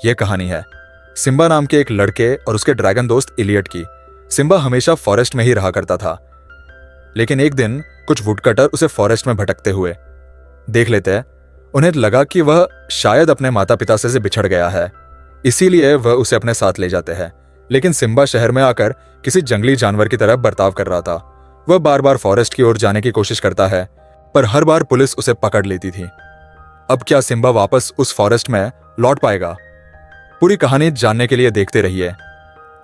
यह कहानी है सिम्बा नाम के एक लड़के और उसके ड्रैगन दोस्त इलियट की। सिम्बा हमेशा फॉरेस्ट में ही रहा करता था, लेकिन एक दिन कुछ वुडकटर उसे फॉरेस्ट में भटकते हुए देख लेते हैं। उन्हें लगा कि वह शायद अपने माता पिता से बिछड़ गया है, इसीलिए वह उसे अपने साथ ले जाते हैं। लेकिन सिम्बा शहर में आकर किसी जंगली जानवर की तरह बर्ताव कर रहा था। वह बार बार फॉरेस्ट की ओर जाने की कोशिश करता है, पर हर बार पुलिस उसे पकड़ लेती थी। अब क्या सिम्बा वापस उस फॉरेस्ट में लौट पाएगा? पूरी कहानी जानने के लिए देखते रहिए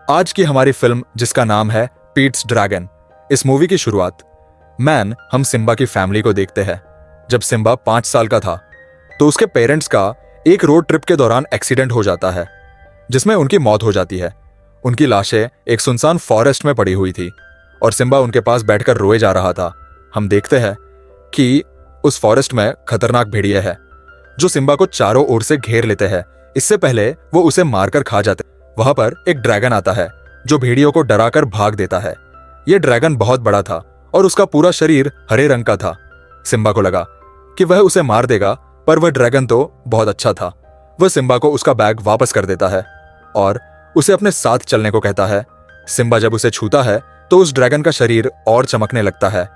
आज की हमारी फिल्म, जिसका नाम है पीट्स ड्रैगन। इस मूवी की शुरुआत हम सिम्बा की फैमिली को देखते हैं। जब सिम्बा 5 साल का था तो उसके पेरेंट्स का एक रोड ट्रिप के दौरान एक्सीडेंट हो जाता है, जिसमें उनकी मौत हो जाती है। उनकी लाशें एक सुनसान फॉरेस्ट में पड़ी हुई थी और सिम्बा उनके पास बैठकर रोए जा रहा था। हम देखते हैं कि उस फॉरेस्ट में खतरनाक भेड़िए हैं जो सिम्बा को चारों ओर से घेर लेते हैं। इससे पहले वो उसे मारकर खा जाते। वहां पर एक ड्रैगन आता है जो भेड़ियों को डराकर भाग देता है। यह ड्रैगन बहुत बड़ा था और उसका पूरा शरीर हरे रंग का था। सिम्बा को लगा कि वह उसे मार देगा, पर वह ड्रैगन तो बहुत अच्छा था। वह सिम्बा को उसका बैग वापस कर देता है और उसे अपने साथ चलने को कहता है। सिम्बा जब उसे छूता है तो उस ड्रैगन का शरीर और चमकने लगता है।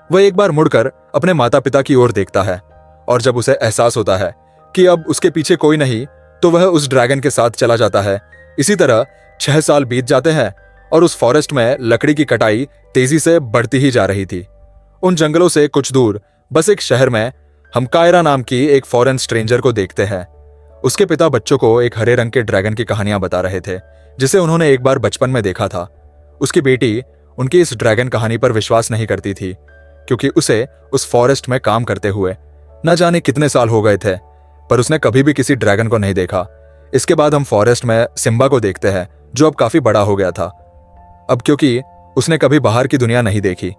वह एक बार मुड़कर अपने माता पिता की ओर देखता है और जब उसे एहसास होता है कि अब उसके पीछे कोई नहीं, तो वह उस ड्रैगन के साथ चला जाता है। इसी तरह 6 साल बीत जाते हैं और उस फॉरेस्ट में लकड़ी की कटाई तेजी से बढ़ती ही जा रही थी। उन जंगलों से कुछ दूर बस एक शहर में हम कायरा नाम की एक फॉरेन स्ट्रेंजर को देखते हैं। उसके पिता बच्चों को एक हरे रंग के ड्रैगन की कहानियां बता रहे थे, जिसे उन्होंने एक बार बचपन में देखा था। उसकी बेटी उनकी इस ड्रैगन कहानी पर विश्वास नहीं करती थी, क्योंकि उसे उस फॉरेस्ट में काम करते हुए न जाने कितने साल हो गए थे, पर उसने कभी भी किसी ड्रैगन को नहीं देखा। इसके बाद हम फॉरेस्ट में सिम्बा को देखते हैं, जो अब काफी बड़ा हो गया था। अब क्योंकि उसने कभी बाहर की दुनिया नहीं देखी,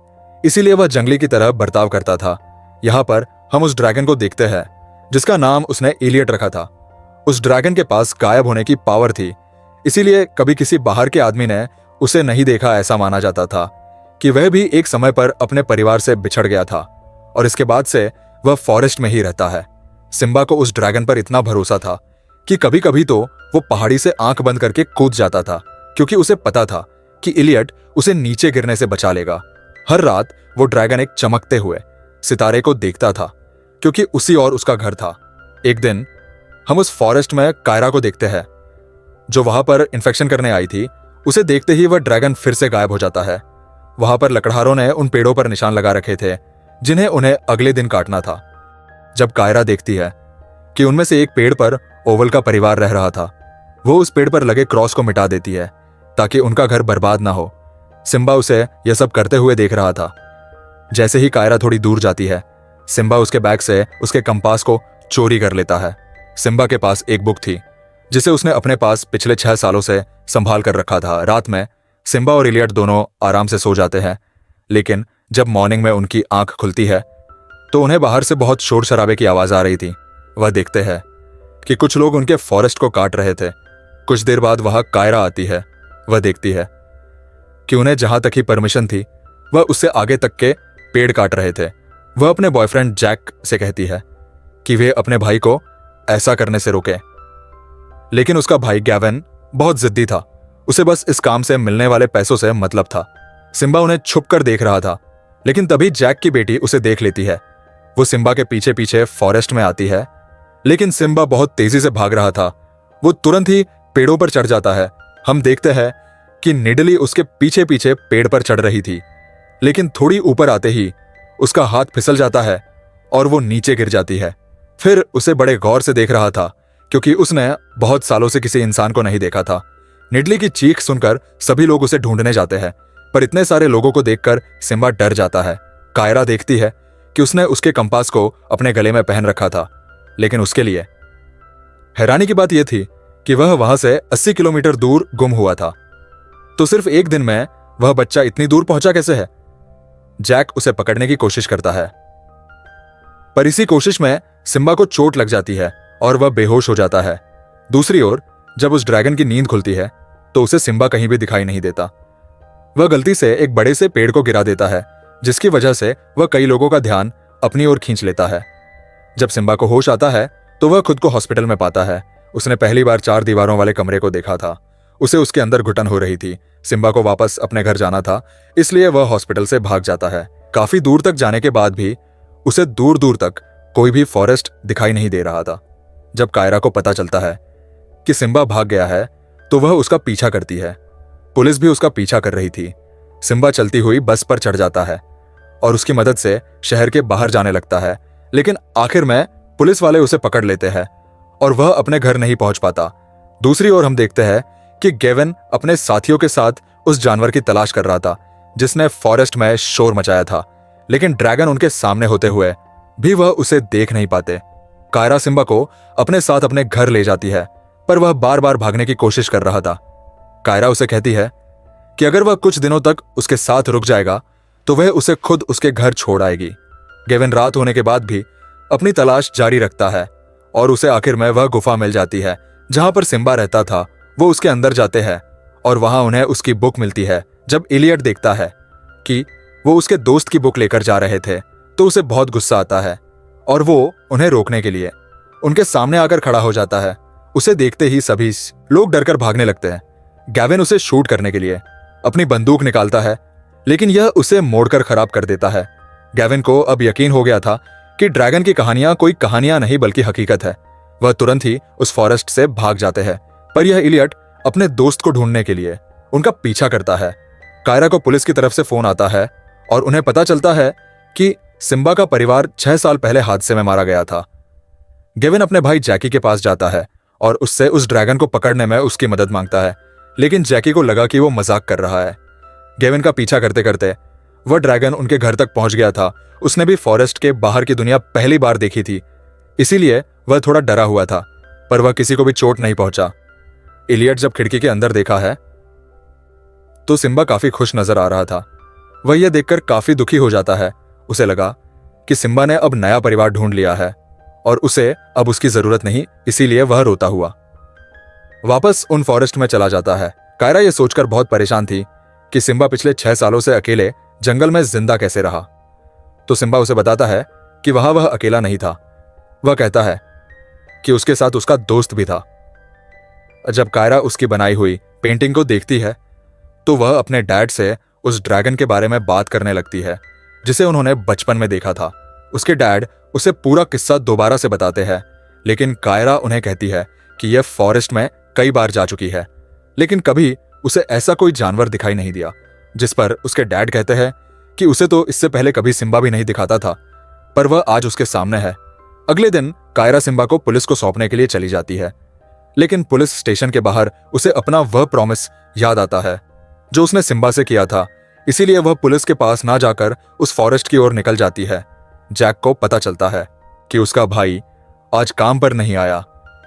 इसीलिए वह जंगली की तरह बर्ताव करता था। यहाँ पर हम उस ड्रैगन को देखते हैं जिसका नाम उसने इलियट रखा था। उस ड्रैगन के पास गायब होने की पावर थी, इसीलिए कभी किसी बाहर के आदमी ने उसे नहीं देखा ऐसा माना जाता था कि वह भी एक समय पर अपने परिवार से बिछड़ गया था और इसके बाद से वह फॉरेस्ट में ही रहता है। सिम्बा को उस ड्रैगन पर इतना भरोसा था कि कभी कभी तो वो पहाड़ी से आंख बंद करके कूद जाता था, क्योंकि उसे पता था कि इलियट उसे नीचे गिरने से बचा लेगा। हर रात वो ड्रैगन एक चमकते हुए सितारे को देखता था, क्योंकि उसी और उसका घर था। एक दिन हम उस फॉरेस्ट में कायरा को देखते हैं, जो वहां पर इन्फेक्शन करने आई थी। उसे देखते ही वह ड्रैगन फिर से गायब हो जाता है। वहां पर लकड़हारों ने उन पेड़ों पर निशान लगा रखे थे जिन्हें उन्हें अगले दिन काटना था। जब कायरा देखती है कि उनमें से एक पेड़ पर ओवल का परिवार रह रहा था, वो उस पेड़ पर लगे क्रॉस को मिटा देती है ताकि उनका घर बर्बाद ना हो। सिम्बा उसे यह सब करते हुए देख रहा था। जैसे ही कायरा थोड़ी दूर जाती है, सिम्बा उसके बैग से उसके कंपास को चोरी कर लेता है। सिम्बा के पास एक बुक थी जिसे उसने अपने पास पिछले 6 सालों से संभाल कर रखा था। रात में सिम्बा और इलियट दोनों आराम से सो जाते हैं, लेकिन जब मॉर्निंग में उनकी आंख खुलती है तो उन्हें बाहर से बहुत शोर शराबे की आवाज आ रही थी। वह देखते हैं कि कुछ लोग उनके फॉरेस्ट को काट रहे थे। कुछ देर बाद वहां कायरा आती है। वह देखती है कि उन्हें जहां तक ही परमिशन थी, वह उससे आगे तक के पेड़ काट रहे थे। वह अपने बॉयफ्रेंड जैक से कहती है कि वे अपने भाई को ऐसा करने से रोके, लेकिन उसका भाई गैवन बहुत जिद्दी था। उसे बस इस काम से मिलने वाले पैसों से मतलब था। सिम्बा उन्हें छुपकर देख रहा था, लेकिन तभी जैक की बेटी उसे देख लेती है। वो सिम्बा के पीछे पीछे फॉरेस्ट में आती है, लेकिन सिम्बा बहुत तेजी से भाग रहा था। वो तुरंत ही पेड़ों पर चढ़ जाता है। हम देखते हैं कि निडली उसके पीछे पीछे पेड़ पर चढ़ रही थी, लेकिन थोड़ी ऊपर आते ही उसका हाथ फिसल जाता है और वो नीचे गिर जाती है। फिर उसे बड़े गौर से देख रहा था, क्योंकि उसने बहुत सालों से किसी इंसान को नहीं देखा था। निडली की चीख सुनकर सभी लोग उसे ढूंढने जाते हैं, पर इतने सारे लोगों को देखकर सिम्बा डर जाता है। कायरा देखती है कि उसने उसके कंपास को अपने गले में पहन रखा था, लेकिन उसके लिए हैरानी की बात यह थी कि वह वहां से 80 किलोमीटर दूर गुम हुआ था। तो सिर्फ एक दिन में वह बच्चा इतनी दूर पहुंचा कैसे है? जैक उसे पकड़ने की कोशिश करता है, पर इसी कोशिश में सिम्बा को चोट लग जाती है और वह बेहोश हो जाता है। दूसरी ओर जब उस ड्रैगन की नींद खुलती है तो उसे सिम्बा कहीं भी दिखाई नहीं देता। वह गलती से एक बड़े से पेड़ को गिरा देता है, जिसकी वजह से वह कई लोगों का ध्यान अपनी ओर खींच लेता है। जब सिम्बा को होश आता है तो वह खुद को हॉस्पिटल में पाता है उसने पहली बार 4 दीवारों वाले कमरे को देखा था। उसे उसके अंदर घुटन हो रही थी। सिम्बा को वापस अपने घर जाना था, इसलिए वह हॉस्पिटल से भाग जाता है। काफी दूर तक जाने के बाद भी उसे दूर दूर तक कोई भी फॉरेस्ट दिखाई नहीं दे रहा था। जब कायरा को पता चलता है कि सिम्बा भाग गया है तो वह उसका पीछा करती है। पुलिस भी उसका पीछा कर रही थी। सिम्बा चलती हुई बस पर चढ़ जाता है और उसकी मदद से शहर के बाहर जाने लगता है, लेकिन आखिर में पुलिस वाले उसे पकड़ लेते हैं और वह अपने घर नहीं पहुंच पाता। दूसरी ओर हम देखते हैं कि गेविन अपने साथियों के साथ उस जानवर की तलाश कर रहा था जिसने फॉरेस्ट में शोर मचाया था, लेकिन ड्रैगन उनके सामने होते हुए भी वह उसे देख नहीं पाते। कायरा सिम्बा को अपने साथ अपने घर ले जाती है, पर वह बार बार भागने की कोशिश कर रहा था। कायरा उसे कहती है कि अगर वह कुछ दिनों तक उसके साथ रुक जाएगा तो वह उसे खुद उसके घर छोड़ आएगी। गेविन रात होने के बाद भी अपनी तलाश जारी रखता है और उसे आखिर में वह गुफा मिल जाती है जहां पर सिम्बा रहता था। वो उसके अंदर जाते हैं और वहां उन्हें उसकी बुक मिलती है। जब इलियट देखता है कि वो उसके दोस्त की बुक लेकर जा रहे थे तो उसे बहुत गुस्सा आता है और वो उन्हें रोकने के लिए उनके सामने आकर खड़ा हो जाता है। उसे देखते ही सभी लोग डरकर भागने लगते हैं। गैविन उसे शूट करने के लिए अपनी बंदूक निकालता है, लेकिन यह उसे मोड़कर खराब कर देता है। गैविन को अब यकीन हो गया था कि ड्रैगन की कहानियां कोई कहानियां नहीं बल्कि हकीकत है। वह तुरंत ही उस फॉरेस्ट से भाग जाते हैं, पर यह इलियट अपने दोस्त को ढूंढने के लिए उनका पीछा करता है। कायरा को पुलिस की तरफ से फोन आता है और उन्हें पता चलता है कि सिम्बा का परिवार 6 साल पहले हादसे में मारा गया था। गेविन अपने भाई जैकी के पास जाता है और उससे उस ड्रैगन को पकड़ने में उसकी मदद मांगता है, लेकिन जैकी को लगा कि वो मजाक कर रहा है। गेविन का पीछा करते करते वह ड्रैगन उनके घर तक पहुंच गया था। उसने भी फॉरेस्ट के बाहर की दुनिया पहली बार देखी थी, इसीलिए वह थोड़ा डरा हुआ था, पर वह किसी को भी चोट नहीं पहुंचा। इलियट जब खिड़की के अंदर देखा है तो सिम्बा काफी खुश नजर आ रहा था। वह यह देखकर काफी दुखी हो जाता है। उसे लगा कि सिम्बा ने अब नया परिवार ढूंढ लिया है और उसे अब उसकी जरूरत नहीं, इसीलिए वह रोता हुआ वापस उन फॉरेस्ट में चला जाता है। कायरा यह सोचकर बहुत परेशान थी कि सिम्बा पिछले 6 सालों से अकेले जंगल में जिंदा कैसे रहा। तो सिम्बा उसे बताता है कि वहां वह अकेला नहीं था। वह कहता है कि उसके साथ उसका दोस्त भी था। जब कायरा उसकी बनाई हुई पेंटिंग को देखती है तो वह अपने डैड से उस ड्रैगन के बारे में बात करने लगती है जिसे उन्होंने बचपन में देखा था। उसके डैड उसे पूरा किस्सा दोबारा से बताते हैं, लेकिन कायरा उन्हें कहती है कि यह फॉरेस्ट में कई बार जा चुकी है, लेकिन कभी उसे ऐसा कोई जानवर दिखाई नहीं दिया। जिस पर उसके डैड कहते हैं कि उसे तो इससे पहले कभी सिम्बा भी नहीं दिखाता था, पर वह आज उसके सामने है। अगले दिन कायरा सिम्बा को पुलिस को सौंपने के लिए चली जाती है, लेकिन पुलिस स्टेशन के बाहर उसे अपना वह प्रॉमिस याद आता है जो उसने सिम्बा से किया था, इसीलिए वह पुलिस के पास ना जाकर उस फॉरेस्ट की ओर निकल जाती है। जैक को पता चलता है कि उसका भाई आज काम पर नहीं आया।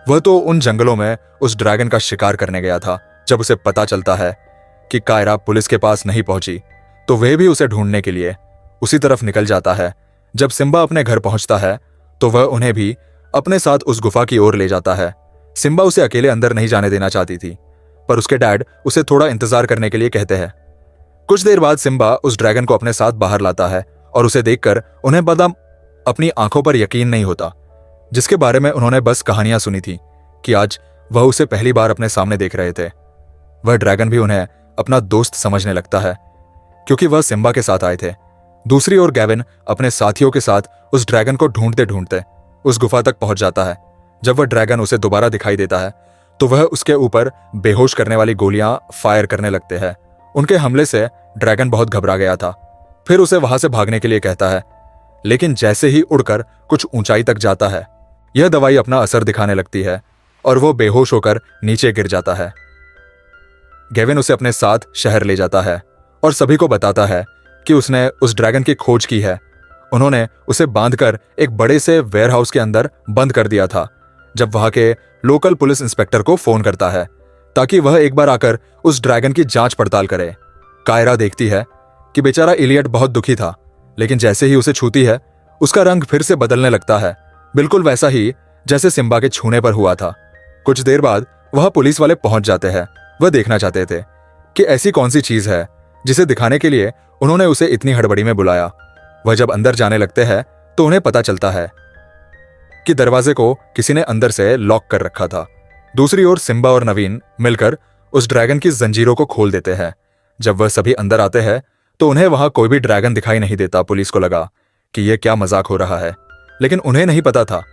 वह तो उन जंगलों में उस ड्रैगन का शिकार करने गया था। जब उसे पता चलता है कि कायरा पुलिस के पास नहीं पहुंची तो वह भी उसे ढूंढने के लिए उसी तरफ निकल जाता है। जब सिम्बा अपने घर पहुंचता है तो वह उन्हें भी अपने साथ उस गुफा की ओर ले जाता है। सिम्बा उसे अकेले अंदर नहीं जाने देना चाहती थी, पर उसके डैड उसे थोड़ा इंतजार करने के लिए कहते हैं। कुछ देर बाद सिम्बा उस ड्रैगन को अपने साथ बाहर लाता है और उसे देखकर उन्हें पता अपनी आंखों पर यकीन नहीं होता, जिसके बारे में उन्होंने बस कहानियां सुनी थी कि आज वह उसे पहली बार अपने सामने देख रहे थे। वह ड्रैगन भी उन्हें अपना दोस्त समझने लगता है क्योंकि वह सिम्बा के साथ आए थे। दूसरी ओर गैविन अपने साथियों के साथ उस ड्रैगन को ढूंढते ढूंढते उस गुफा तक पहुंच जाता है। जब वह ड्रैगन उसे दोबारा दिखाई देता है तो वह उसके ऊपर बेहोश करने वाली गोलियां फायर करने लगते हैं। उनके हमले से ड्रैगन बहुत घबरा गया था। फिर उसे वहां से भागने के लिए कहता है, लेकिन जैसे ही उड़कर कुछ ऊंचाई तक जाता है यह दवाई अपना असर दिखाने लगती है और वो बेहोश होकर नीचे गिर जाता है। गेविन उसे अपने साथ शहर ले जाता है और सभी को बताता है कि उसने उस ड्रैगन की खोज की है। उन्होंने उसे बांधकर एक बड़े से वेयरहाउस के अंदर बंद कर दिया था। जब वहां के लोकल पुलिस इंस्पेक्टर को फोन करता है ताकि वह एक बार आकर उस ड्रैगन की जांच पड़ताल करे। कायरा देखती है कि बेचारा इलियट बहुत दुखी था, लेकिन जैसे ही उसे छूती है उसका रंग फिर से बदलने लगता है, बिल्कुल वैसा ही जैसे सिम्बा के छूने पर हुआ था। कुछ देर बाद वह पुलिस वाले पहुंच जाते हैं। वह देखना चाहते थे कि ऐसी कौन सी चीज है जिसे दिखाने के लिए उन्होंने उसे इतनी हड़बड़ी में बुलाया। वह जब अंदर जाने लगते हैं तो उन्हें पता चलता है कि दरवाजे को किसी ने अंदर से लॉक कर रखा था। दूसरी ओर सिम्बा और नवीन मिलकर उस ड्रैगन की जंजीरों को खोल देते हैं। जब वह सभी अंदर आते हैं तो उन्हें वहां कोई भी ड्रैगन दिखाई नहीं देता। पुलिस को लगा कि यह क्या मजाक हो रहा है, लेकिन उन्हें नहीं पता था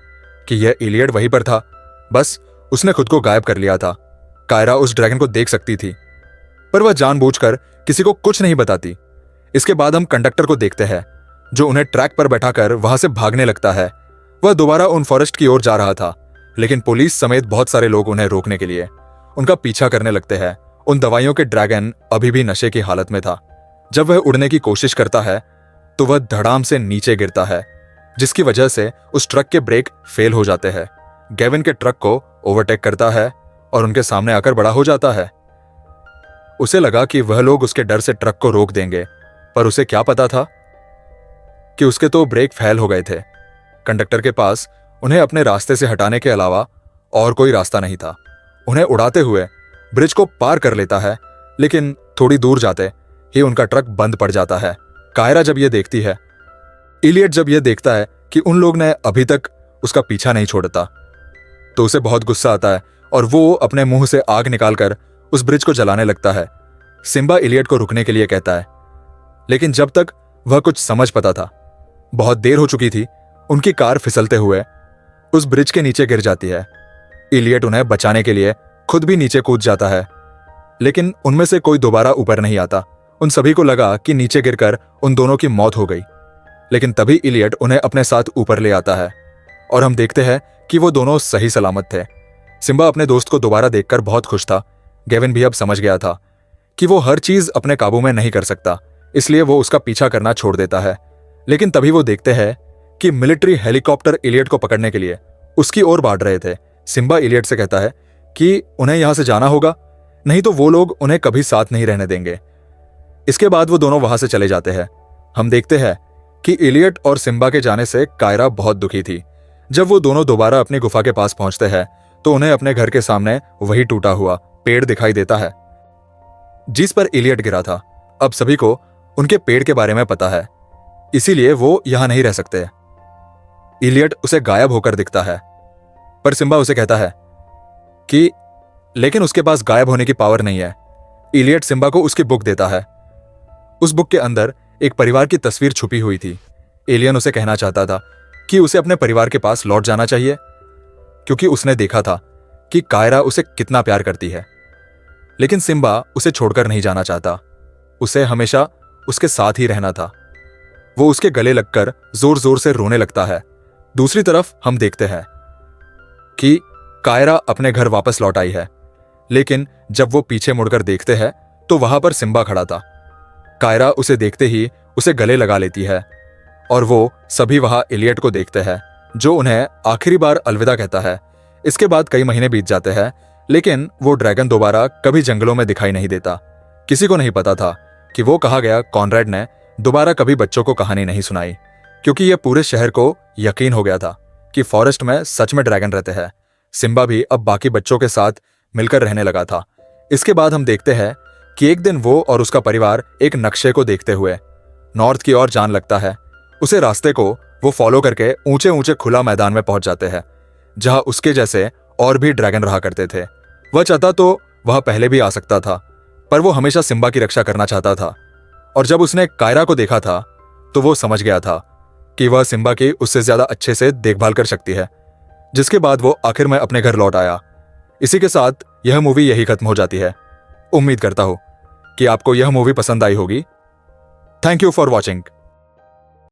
कि यह इलियट वहीं पर था। बस उसने खुद को गायब कर लिया था। कायरा उस ड्रैगन को देख सकती थी, पर वह जानबूझकर किसी को कुछ नहीं बताती। इसके बाद हम कंडक्टर को देखते हैं, जो उन्हें ट्रैक पर बैठाकर वहां से भागने लगता है। वह दोबारा उन फॉरेस्ट की ओर जा रहा था, लेकिन पुलिस समेत बहुत सारे लोग उन्हें रोकने के लिए उनका पीछा करने लगते हैं। उन दवाइयों के ड्रैगन अभी भी नशे की हालत में था। जब वह उड़ने की कोशिश करता है तो वह धड़ाम से नीचे गिरता है, जिसकी वजह से उस ट्रक के ब्रेक फेल हो जाते हैं। गेविन के ट्रक को ओवरटेक करता है और उनके सामने आकर बड़ा हो जाता है। उसे लगा कि वह लोग उसके डर से ट्रक को रोक देंगे, पर उसे क्या पता था कि उसके तो ब्रेक फेल हो गए थे। कंडक्टर के पास उन्हें अपने रास्ते से हटाने के अलावा और कोई रास्ता नहीं था। उन्हें उड़ाते हुए ब्रिज को पार कर लेता है, लेकिन थोड़ी दूर जाते ही उनका ट्रक बंद पड़ जाता है। कायरा जब यह देखती है, इलियट जब यह देखता है कि उन लोग ने अभी तक उसका पीछा नहीं छोड़ता, तो उसे बहुत गुस्सा आता है और वो अपने मुंह से आग निकालकर उस ब्रिज को जलाने लगता है। सिम्बा इलियट को रुकने के लिए कहता है, लेकिन जब तक वह कुछ समझ पाता था, बहुत देर हो चुकी थी। उनकी कार फिसलते हुए उस ब्रिज के नीचे गिर जाती है। इलियट उन्हें बचाने के लिए खुद भी नीचे कूद जाता है, लेकिन उनमें से कोई दोबारा ऊपर नहीं आता। उन सभी को लगा कि नीचे गिरकर उन दोनों की मौत हो गई, लेकिन तभी इलियट उन्हें अपने साथ ऊपर ले आता है और हम देखते हैं कि वो दोनों सही सलामत थे। सिम्बा अपने दोस्त को दोबारा देखकर बहुत खुश था। गेविन भी अब समझ गया था कि वो हर चीज अपने काबू में नहीं कर सकता, इसलिए वो उसका पीछा करना छोड़ देता है। लेकिन तभी वो देखते हैं कि मिलिट्री हेलीकॉप्टर इलियट को पकड़ने के लिए उसकी ओर बढ़ रहे थे। सिम्बा इलियट से कहता है कि उन्हें यहां से जाना होगा, नहीं तो वो लोग उन्हें कभी साथ नहीं रहने देंगे। इसके बाद वो दोनों वहां से चले जाते हैं। हम देखते हैं कि इलियट और सिम्बा के जाने से कायरा बहुत दुखी थी। जब वो दोनों दोबारा अपनी गुफा के पास पहुंचते हैं तो उन्हें अपने घर के सामने वही टूटा हुआ पेड़ दिखाई देता है जिस पर इलियट गिरा था। अब सभी को उनके पेड़ के बारे में पता है, इसीलिए वो यहां नहीं रह सकते। इलियट उसे गायब होकर दिखता है, पर सिम्बा उसे कहता है कि लेकिन उसके पास गायब होने की पावर नहीं है। इलियट सिम्बा को उसकी बुक देता है। उस बुक के अंदर एक परिवार की तस्वीर छुपी हुई थी। एलियन उसे कहना चाहता था कि उसे अपने परिवार के पास लौट जाना चाहिए, क्योंकि उसने देखा था कि कायरा उसे कितना प्यार करती है। लेकिन सिम्बा उसे छोड़कर नहीं जाना चाहता, उसे हमेशा उसके साथ ही रहना था। वो उसके गले लगकर जोर जोर से रोने लगता है। दूसरी तरफ हम देखते हैं कि कायरा अपने घर वापस लौट आई है, लेकिन जब वो पीछे मुड़कर देखते हैं तो वहां पर सिम्बा खड़ा था। कायरा उसे देखते ही उसे गले लगा लेती है और वो सभी वहां इलियट को देखते हैं, जो उन्हें आखिरी बार अलविदा कहता है। इसके बाद कई महीने बीत जाते हैं, लेकिन वो ड्रैगन दोबारा कभी जंगलों में दिखाई नहीं देता। किसी को नहीं पता था कि वो कहा गया। कॉनरेड ने दोबारा कभी बच्चों को कहानी नहीं सुनाई, क्योंकि यह पूरे शहर को यकीन हो गया था कि फॉरेस्ट में सच में ड्रैगन रहते हैं। सिम्बा भी अब बाकी बच्चों के साथ मिलकर रहने लगा था। इसके बाद हम देखते हैं कि एक दिन वो और उसका परिवार एक नक्शे को देखते हुए नॉर्थ की ओर जान लगता है। उसे रास्ते को वो फॉलो करके ऊंचे ऊंचे खुला मैदान में पहुंच जाते हैं, जहां उसके जैसे और भी ड्रैगन रहा करते थे। वह चाहता तो वह पहले भी आ सकता था, पर वो हमेशा सिम्बा की रक्षा करना चाहता था। और जब उसने कायरा को देखा था तो वो समझ गया था कि वह सिम्बा की उससे ज्यादा अच्छे से देखभाल कर सकती है, जिसके बाद वो आखिर में अपने घर लौट आया। इसी के साथ यह मूवी यही खत्म हो जाती है। उम्मीद करता हूं कि आपको यह मूवी पसंद आई होगी। Thank you for watching.